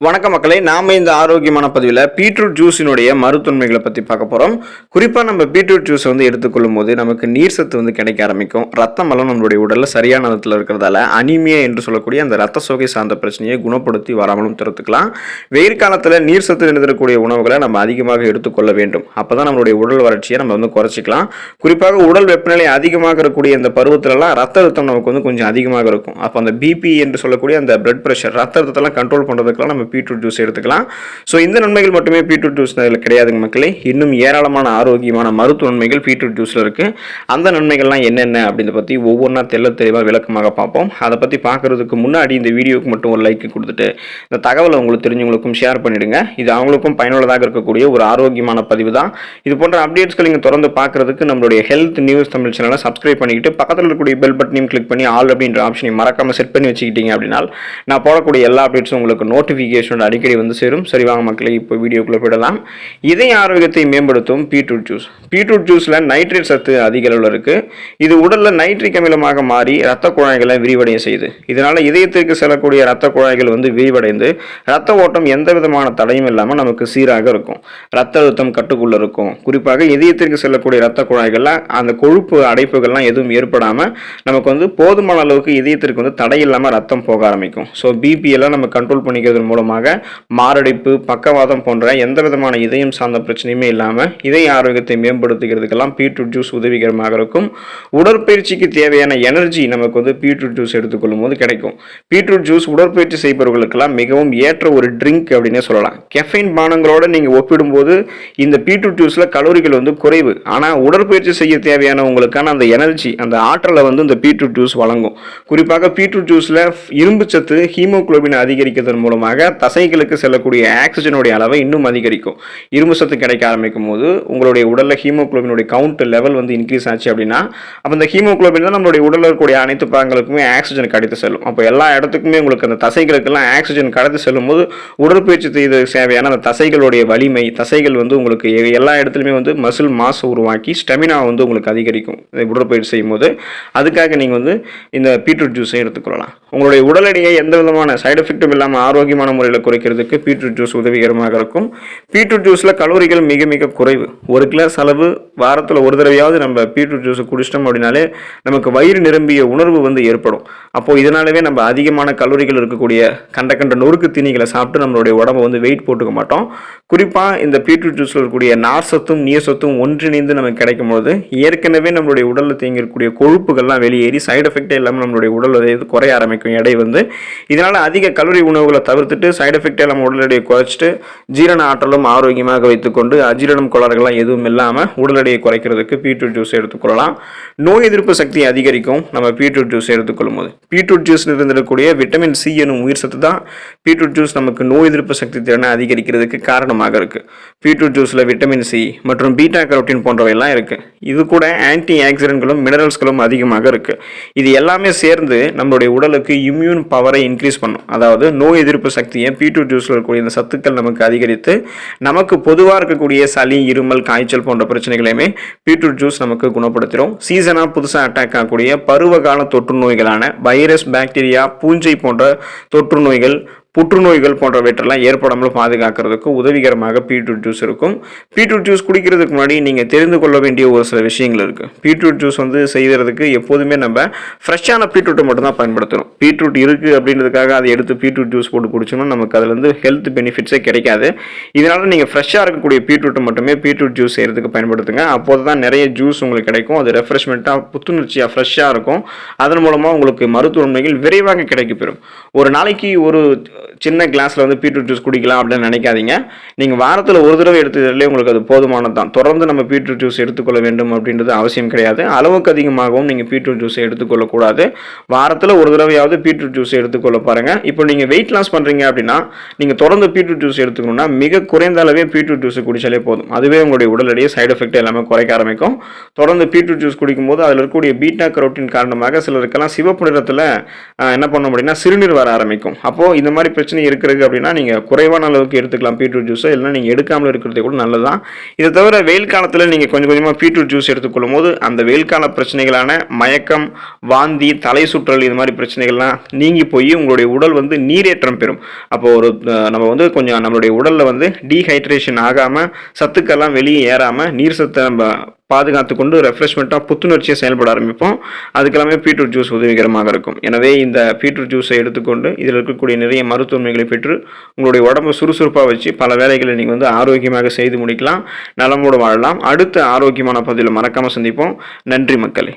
வணக்க மக்களே, நாம இந்த ஆரோக்கியமான பதிவில் பீட்ரூட் ஜூஸினுடைய மருத்துவன்மைகளை பற்றி பார்க்க போகிறோம். குறிப்பாக நம்ம பீட்ரூட் ஜூஸ் எடுத்துக்கொள்ளும் போது நமக்கு நீர் சத்து கிடைக்க ஆரம்பிக்கும். ரத்தம் எல்லாம் நம்மளுடைய உடலில் சரியான விதத்தில் இருக்கிறதால அனீமியா என்று சொல்லக்கூடிய அந்த ரத்த சோகை சார்ந்த பிரச்சனையை குணப்படுத்தி வராமலும் தடுத்துக்கலாம். வெயில் காலத்தில் நீர் சத்து நிறைந்திருக்கக்கூடிய உணவுகளை நம்ம அதிகமாக எடுத்துக்கொள்ள வேண்டும். அப்போ தான் நம்மளுடைய உடல் வறட்சியை நம்ம குறைச்சிக்கலாம். குறிப்பாக உடல் வெப்பநிலை அதிகமாக இருக்கக்கூடிய இந்த பருவத்திலலாம் ரத்த அழுத்தம் நமக்கு கொஞ்சம் அதிகமாக இருக்கும். அப்போ அந்த பிபி என்று சொல்லக்கூடிய அந்த பிளட் ப்ரெஷர் ரத்த அழுத்தத்தெல்லாம் கண்ட்ரோல் பண்ணுறதுக்கெல்லாம் நம்ம பீட்ரூட் ஜூஸ் எடுத்துக்கலாம். ஸோ இந்த நன்மைகள் மட்டுமே பீட்ரூட் ஜூஸ் அதில் கிடையாதுங்க மக்களே. இன்னும் ஏராளமான ஆரோக்கியமான மருத்துவ நன்மைகள் பீட்ரூட் ஜூஸில் இருக்குது. அந்த நன்மைகள்லாம் என்னென்ன அப்படின்றத பற்றி ஒவ்வொன்றா தெளிவாக விளக்கமாக பார்ப்போம். அதை பற்றி பார்க்குறதுக்கு முன்னாடி இந்த வீடியோவுக்கு மட்டும் ஒரு லைக் கொடுத்துட்டு இந்த தகவலை உங்களுக்கு தெரிஞ்சவங்களுக்கும் ஷேர் பண்ணிவிடுங்க. இது அவங்களுக்கும் பயனுள்ளதாக இருக்கக்கூடிய ஒரு ஆரோக்கியமான பதிவு தான். இது போன்ற அப்டேட்ஸ்கள் நீங்கள் தொடர்ந்து பார்க்குறதுக்கு நம்மளுடைய ஹெல்த் நியூஸ் தமிழ் சேனலை சப்ஸ்கிரைப் பண்ணிக்கிட்டு பக்கத்தில் இருக்கக்கூடிய பெல் பட்டனையும் கிளிக் பண்ணி ஆல் அப்படின்ற ஆப்ஷனை மறக்காமல் செட் பண்ணி வச்சுக்கிட்டீங்க அப்படின்னா நான் போடக்கூடிய எல்லா அப்டேட்ஸும் உங்களுக்கு நோட்டிஃபிகேஷன் அடிக்கடி சேரும். சரி வாங்க மக்களே, இப்போ வீடியோக்குள்ள போயிடலாம். இதய ஆரோக்கியத்தை மேம்படுத்தும் பீட்ரூட் ஜூஸ். பீட்ரூட் ஜூஸ்ல நைட்ரேட் சத்து அதிக அளவில் இருக்கு. இது உடல்ல நைட்ரிக் அமிலமாக மாறி ரத்த குழாய்களை விரிவடைய செய்யுது. இதனால இதயத்திற்கு செல்லக்கூடிய ரத்த குழாய்கள் விரிவடைந்து ரத்த ஓட்டம் எந்த விதமான தடையும் இல்லாமல் நமக்கு சீராக இருக்கும். ரத்த அழுத்தம் கட்டுக்குள்ள இருக்கும். குறிப்பாக இதயத்திற்கு செல்லக்கூடிய ரத்த குழாய்கள்ல அந்த கொழுப்பு அடைப்புகள்லாம் எதுவும் ஏற்படாம நமக்கு போதுமான அளவுக்கு இதயத்திற்கு தடை இல்லாமல் ரத்தம் போக ஆரம்பிக்கும். ஸோ பிபி எல்லாம் நம்ம கண்ட்ரோல் பண்ணிக்கிறது மூலமாக மாரடைப்பு, பக்கவாதம் போன்ற எந்த விதமான இதயம் சார்ந்த பிரச்சனையுமே இல்லாமல் இதய ஆரோக்கியத்தை மேம்படுத்துகிறதுக்கெல்லாம் பீட்ரூட் ஜூஸ் உதவிகரமாக இருக்கும். உடற்பயிற்சிக்கு தேவையான எனர்ஜி நமக்கு பீட்ரூட் ஜூஸ் எடுத்துக்கொள்ளும் போது கிடைக்கும். பீட்ரூட் ஜூஸ் உடற்பயிற்சி செய்பவர்களுக்கெல்லாம் மிகவும் ஏற்ற ஒரு ட்ரிங்க் அப்படின்னே சொல்லலாம். கெஃபைன் பானங்களோட நீங்கள் ஒப்பிடும்போது இந்த பீட்ரூட் ஜூஸில் கலோரிகள் குறைவு. ஆனால் உடற்பயிற்சி செய்ய தேவையான உங்களுக்கான அந்த எனர்ஜி, அந்த ஆற்றலை இந்த பீட்ரூட் ஜூஸ் வழங்கும். குறிப்பாக பீட்ரூட் ஜூஸில் இரும்பு சத்து, ஹீமோகுளோபின் அதிகரிக்கிறதன் மூலமாக தசைகளுக்கு செல்லக்கூடிய ஆக்சிஜனுடைய அளவை இன்னும் அதிகரிக்கும். இரும்பு சத்து கிடைக்க ஆரம்பிக்கும் போது உங்களுடைய உடலில் ஹீமோகுளோபினுடைய கவுண்ட் லெவல் இன்க்ரீஸ் ஆச்சு அப்படின்னா அப்போ இந்த ஹீமோகுளோபின் தான் நம்மளுடைய உடலில் இருக்கக்கூடிய அனைத்து பாகங்களுக்குமே ஆக்சிஜன் கடத்தி செல்லும். அப்போ எல்லா இடத்துக்குமே உங்களுக்கு அந்த தசைகளுக்கெல்லாம் ஆக்சிஜன் கடத்தி செல்லும் போது உடற்பயிற்சி செய்த தேவையான அந்த தசைகளுடைய வலிமை, தசைகள் உங்களுக்கு எல்லா இடத்துலையுமே மசில் மாஸ் உருவாக்கி ஸ்டெமினா உங்களுக்கு அதிகரிக்கும் உடற்பயிற்சி செய்யும் போது. அதுக்காக நீங்கள் இந்த பீட்ரூட் ஜூஸை எடுத்துக்கொள்ளலாம். உங்களுடைய உடல் எடையை எந்த விதமான சைடு எஃபெக்டும் இல்லாமல் ஆரோக்கியமான முறையில் குறைக்கிறதுக்கு பீட்ரூட் ஜூஸ் உதவிகரமாக இருக்கும். பீட்ரூட் ஜூஸில் கலோரிகள் மிக மிக குறைவு. ஒரு கிளாஸ் அளவு வாரத்தில் ஒரு தடவையாவது நம்ம பீட்ரூட் ஜூஸை குடிச்சிட்டோம் அப்படின்னாலே நமக்கு வயிறு நிரம்பிய உணர்வு ஏற்படும். அப்போது இதனாலவே நம்ம அதிகமான கலோரிகள் இருக்கக்கூடிய கண்ட நொறுக்கு தீனிகளை சாப்பிட்டு நம்மளுடைய உடம்பை வெயிட் போட்டுக்க மாட்டோம். குறிப்பாக இந்த பீட்ரூட் ஜூஸில் இருக்கக்கூடிய நார் சத்தும் நீர் சத்தும் ஒன்றிணைந்து நமக்கு கிடைக்கும் போது ஏற்கனவே நம்மளுடைய உடலில் தேங்கியிருக்கக்கூடிய கொழுப்புகள்லாம் வெளியேறி சைடு எஃபெக்டே இல்லாமல் நம்மளுடைய உடல் குறைய ஆரம்பிக்கும். எடை இதனால அதிக கலோரி உணவுகளை தவிர்த்துட்டு சைடு எஃபெக்டே நம்ம உடல் எடையை குறைச்சிட்டு ஜீரண ஆற்றலும் ஆரோக்கியமாக வைத்துக்கொண்டு அஜீரணம் கோளாறுகள்லாம் எதுவும் இல்லாமல் உடல் எடையை குறைக்கிறதுக்கு பீட்ரூட் ஜூஸ் எடுத்துக்கொள்ளலாம். நோய் எதிர்ப்பு சக்தி அதிகரிக்கும் நம்ம பீட்ரூட் ஜூஸ் எடுத்துக்கொள்ளும் போது. பீட்ரூட் ஜூஸ் இருந்திருக்கக்கூடிய விட்டமின் சி எனும் உயிர் சத்து தான் பீட்ரூட் ஜூஸ் நமக்கு நோய் எதிர்ப்பு சக்தி திறனை அதிகரிக்கிறதுக்கு காரணமாக இருக்கு. பீட்ரூட் ஜூஸில் விட்டமின் சி மற்றும் பீட்டா கரோட்டின் போன்றவையெல்லாம் இருக்கு. இது கூட ஆன்டி ஆக்சிடென்ட்களும் மினரல்ஸ்களும் அதிகமாக இருக்கு. இது எல்லாமே சேர்ந்து நம்மளுடைய உடலுக்கு இம்யூன் பவரை இன்க்ரீஸ் பண்ணும். அதாவது நோய் எதிர்ப்பு சக்தியை பீட்ரூட் ஜூஸில் இருக்கக்கூடிய இந்த சத்துக்கள் நமக்கு அதிகரித்து நமக்கு பொதுவாக இருக்கக்கூடிய சளி, இருமல், காய்ச்சல் போன்ற பிரச்சனைகளையுமே பீட்ரூட் ஜூஸ் நமக்கு குணப்படுத்திடும். சீசனாக புதுசாக அட்டாக் ஆகக்கூடிய பருவகால தொற்று நோய்களான வைரஸ், பாக்டீரியா, பூஞ்சை போன்ற தொற்று நோய்கள், புற்றுநோய்கள் போன்றவற்றெல்லாம் ஏற்படாமல் பாதுகாக்கிறதுக்கு உதவிகரமாக பீட்ரூட் ஜூஸ் இருக்கும். பீட்ரூட் ஜூஸ் குடிக்கிறதுக்கு முன்னாடி நீங்கள் தெரிந்து கொள்ள வேண்டிய ஒரு சில விஷயங்கள் இருக்குது. பீட்ரூட் ஜூஸ் செய்கிறதுக்கு எப்போதுமே நம்ம ஃப்ரெஷ்ஷான பீட்ரூட்டை மட்டும்தான் பயன்படுத்தணும். பீட்ரூட் இருக்குது அப்படின்றதுக்காக அதை எடுத்து பீட்ரூட் ஜூஸ் போட்டு குடிச்சோம்னா நமக்கு அதில் ஹெல்த் பெனிஃபிட்ஸே கிடைக்காது. இதனால் நீங்கள் ஃப்ரெஷ்ஷாக இருக்கக்கூடிய பீட்ரூட்டை மட்டுமே பீட்ரூட் ஜூஸ் செய்கிறதுக்கு பயன்படுத்துங்க. அப்போது தான் நிறைய ஜூஸ் உங்களுக்கு கிடைக்கும். அது ரெஃப்ரெஷ்மெண்ட்டாக, புத்துணர்ச்சியாக, ஃப்ரெஷ்ஷாக இருக்கும். அதன் மூலமாக உங்களுக்கு மருத்துவ நன்மைகள் விரைவாக கிடைக்கப்பெறும். ஒரு நாளைக்கு ஒரு சின்ன கிளாஸில் பீட்ரூட் ஜூஸ் குடிக்கலாம் அப்படின்னு நினைக்காதீங்க. நீங்கள் வாரத்தில் ஒரு தடவை எடுத்துக்கிறதுலே உங்களுக்கு அது போதுமானது தான். தொடர்ந்து நம்ம பீட்ரூட் ஜூஸ் எடுத்துக்கொள்ள வேண்டும் அப்படின்றது அவசியம் கிடையாது. அளவுக்கு அதிகமாகவும் நீங்கள் பீட்ரூட் ஜூஸை எடுத்துக்கொள்ளக்கூடாது. வாரத்தில் ஒரு தடவையாவது பீட்ரூட் ஜூஸ் எடுத்துக்கொள்ள பாருங்கள். இப்போ நீங்கள் வெயிட் லாஸ் பண்ணுறீங்க அப்படின்னா நீங்கள் தொடர்ந்து பீட்ரூட் ஜூஸ் எடுத்துக்கணும்னா மிக குறைந்த அளவே பீட்ரூட் ஜூஸை குடிச்சாலே போதும். அதுவே உங்களுடைய உடல் எடையை சைடு எஃபெக்ட் எல்லாமே குறைக்க ஆரம்பிக்கும். தொடர்ந்து பீட்ரூட் ஜூஸ் குடிக்கும்போது அதில் இருக்கக்கூடிய பீட்டா கரோட்டின் காரணமாக சிலருக்கெல்லாம் சிவப்பு நிறத்தில் என்ன பண்ணோம் அப்படின்னா சிறுநீர் வர ஆரம்பிக்கும். அப்போது இந்த மாதிரி பிரச்சனை இருக்கிறது அப்படின்னா நீங்கள் குறைவான அளவுக்கு எடுத்துக்கலாம் பீட்ரூட் ஜூஸை, இல்லைனா நீங்கள் எடுக்காமல் இருக்கிறதே கூட நல்லது தான். இதை தவிர வெயில் காலத்தில் நீங்கள் கொஞ்சம் கொஞ்சமாக பீட்ரூட் ஜூஸ் எடுத்துக்கொள்ளும் போது அந்த வெயில் கால பிரச்சனைகளான மயக்கம், வாந்தி, தலை சுற்றல் இது மாதிரி பிரச்சனைகள்லாம் நீங்கி போய் உங்களுடைய உடல் வந்து நீரேற்றம் பெறும். அப்போ ஒரு நம்ம வந்து கொஞ்சம் நம்மளுடைய உடலில் வந்து டீஹைட்ரேஷன் ஆகாமல், சத்துக்கெல்லாம் வெளியே ஏறாமல், நீர் சத்தை நம்ம பாதுகாத்து கொண்டு ரெஃப்ரெஷ்மெண்ட்டாக புத்துணர்ச்சியை செயல்பட ஆரம்பிப்போம். அதுக்கெல்லாமே பீட்ரூட் ஜூஸ் உதவிகரமாக இருக்கும். எனவே இந்த பீட்ரூட் ஜூஸை எடுத்துக்கொண்டு இதில் இருக்கக்கூடிய நிறைய மருத்துவமைகளை பெற்று உங்களுடைய உடம்பை சுறுசுறுப்பாக வச்சு பல வேலைகளை நீங்கள் வந்து ஆரோக்கியமாக செய்து முடிக்கலாம், நலமோடு வாழலாம். அடுத்த ஆரோக்கியமான பதிவில் மறக்காமல் சந்திப்போம். நன்றி மக்களே.